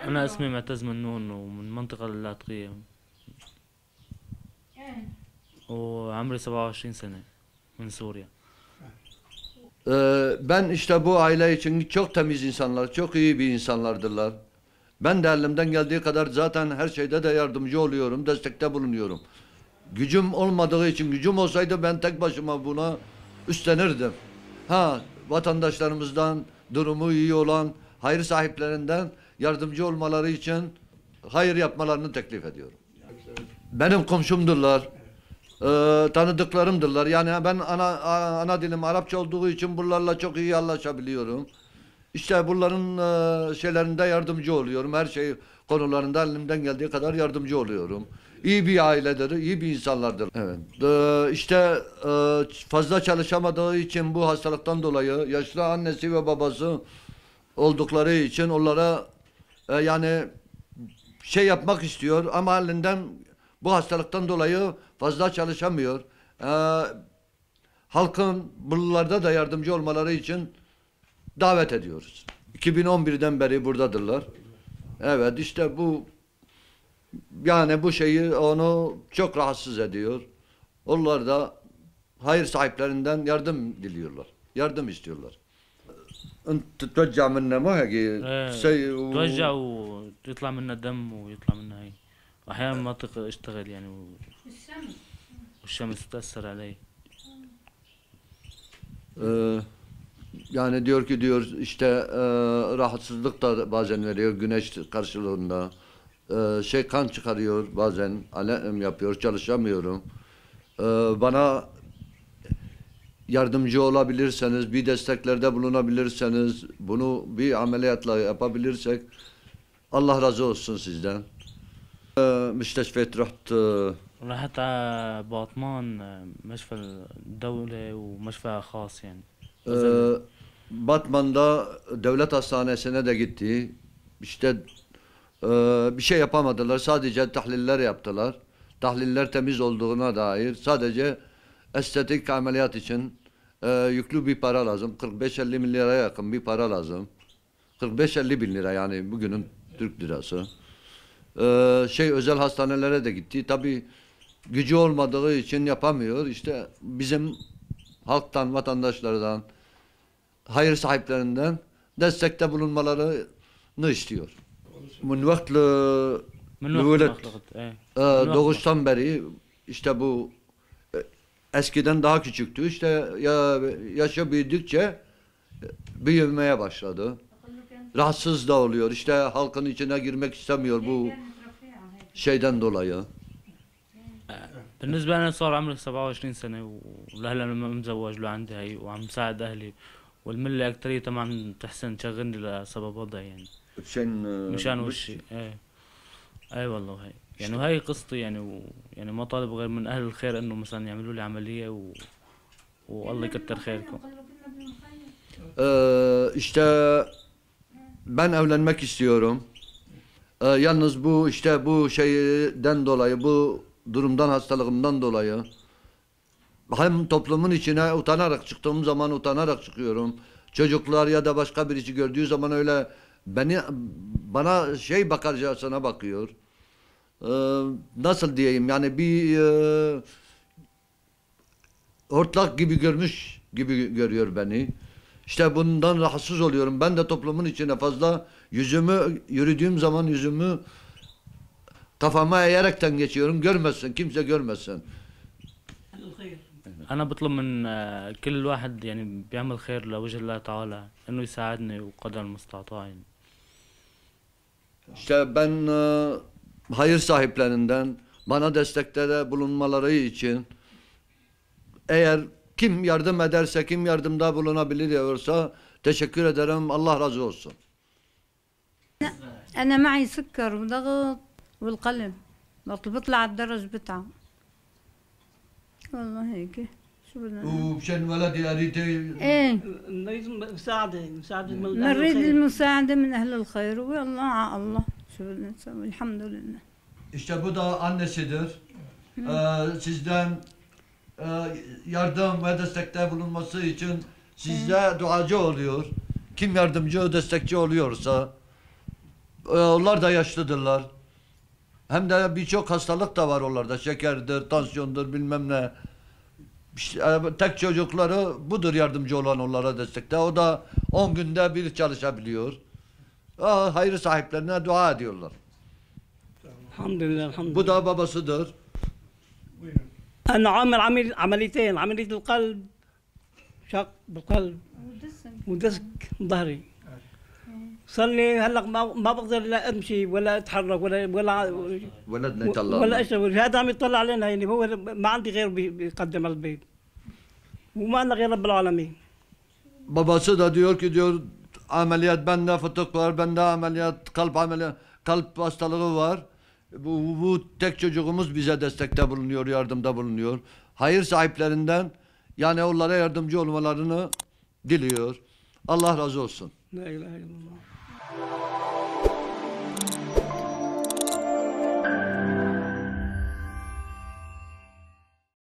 أنا اسمي معتز منون ومن منطقة اللاذقية وعمري 27 سنة من سوريا. Ben işte bu aile için çok temiz insanlar, çok iyi bir insanlardırlar. Ben de elimden geldiği kadar zaten her şeyde de yardımcı oluyorum, destekte bulunuyorum. Gücüm olmadığı için, gücüm olsaydı ben tek başıma buna üstlenirdim. Ha, vatandaşlarımızdan durumu iyi olan hayır sahiplerinden yardımcı olmaları için hayır yapmalarını teklif ediyorum. Benim komşumdurlar. Tanıdıklarımdırlar. Yani ben ana dilim Arapça olduğu için bunlarla çok iyi anlaşabiliyorum. İşte bunların şeylerinde yardımcı oluyorum. Her şey konularında elimden geldiği kadar yardımcı oluyorum. İyi bir ailedir, iyi bir insanlardır. Evet. İşte fazla çalışamadığı için bu hastalıktan dolayı yaşlı annesi ve babası oldukları için onlara yani şey yapmak istiyor ama elinden bu hastalıktan dolayı fazla çalışamıyor. Halkın bunlarda da yardımcı olmaları için davet ediyoruz. 2011'den beri buradadırlar. Evet işte bu yani bu şeyi onu çok rahatsız ediyor. Onlar da hayır sahiplerinden yardım diliyorlar. Yardım istiyorlar. انت تتوجع منه مو هيك شيء توجع ويطلع منها دم ويطلع منها هي واحيانا ما اطيق اشتغل يعني والشمس تأثر علي. Yani diyor ki diyor işte rahatsızlık da bazen veriyor güneş karşılığında. Kan çıkarıyor bazen alem yapıyor çalışamıyorum. Bana yardımcı olabilirseniz, bir desteklerde bulunabilirseniz, bunu bir ameliyatla yapabilirsek Allah razı olsun sizden. مستشفيات رحت رحت على باطمان مشفى الدولة ومشفى خاص yani. Batman'da devlet hastanesine de gitti. İşte bir şey yapamadılar. Sadece tahliller yaptılar. Tahliller temiz olduğuna dair sadece estetik ameliyat için yüklü bir para lazım. 45-50 bin liraya yakın bir para lazım. 45-50 bin lira yani bugünün Türk lirası. Özel hastanelere de gitti. Tabii gücü olmadığı için yapamıyor. İşte bizim halktan, vatandaşlardan, hayır sahiplerinden destekte bulunmalarını istiyor. من وقت الولد doğuştan beri işte bu eskiden daha küçüktü. İşte yaşı büyüdükçe büyümeye başladı. Rahatsız da oluyor. İşte halkın içine girmek istemiyor bu şeyden dolayı. بالنسبة أنا صار عمري 27 سنة ولهلا أنا متزوج لعندي هي وعم ساعد أهلي والملة أكتريتها ما عم تحسن تشغلني لسبب وضعي يعني مشان وشي اي والله هي يعني وهي قصتي يعني يعني ما طالب غير من أهل الخير إنه مثلا يعملوا لي عملية والله يكتر خيركم. İşte ben evlenmek istiyorum. Yalnız bu işte bu şeyden dolayı, bu durumdan, hastalığımdan dolayı hem toplumun içine utanarak çıktığım zaman utanarak çıkıyorum. Çocuklar ya da başka birisi gördüğü zaman öyle bana bakarcasına bakıyor. Nasıl diyeyim yani bir hortlak gibi görmüş gibi görüyor beni. İşte bundan rahatsız oluyorum. Ben de toplumun içine fazla yürüdüğüm zaman yüzümü kafama eğerekten geçiyorum. Görmezsin, kimse görmezsin. أنا بطلب من كل واحد يعني بيعمل خير لوجه الله تعالى إنه يساعدني وقدر المستطاع يعني. İşte ben hayır sahiplerinden bana destekte bulunmaları için eğer kim yardım ederse, kim yardımda bulunabilir diyorsa teşekkür ederim. Allah razı olsun. أنا معي سكر وضغط والقلب بطلع الدرج بتعب والله هيك شو بدنا ومشان ولدي اريد ايه نريد مساعدة نريد المساعدة من أهل الخير والله على الله شو بدنا نسوي الحمد لله. İşte bu da annesidir. Sizden yardım ve destekte bulunması için size duacı oluyor. Kim yardımcı, destekçi oluyorsa Onlar da yaşlıdırlar. Hem de birçok hastalık da var onlarda. Şekerdir, tansiyondur, bilmem ne. İşte, tek çocukları budur yardımcı olan onlara destekte. O da 10 günde bir çalışabiliyor. Hayır sahiplerine dua ediyorlar. Elhamdülillah, elhamdülillah. Bu da babasıdır. أنا عامل عمليتين عملية القلب شق بالقلب ودسك ظهري صار لي هلا ما بقدر لا امشي ولا اتحرك ولدنا يطلع ولا اشتغل هذا عم يطلع علينا يعني هو ما عندي غير بيقدم على البيت وما لنا غير رب العالمين. Babası da diyor ki diyor ameliyat bende fıtık var, bende ameliyat kalp hastalığı var. Bu tek çocuğumuz bize destekte bulunuyor, yardımda bulunuyor. Hayır sahiplerinden yani onlara yardımcı olmalarını diliyor. Allah razı olsun. La ilahe illallah.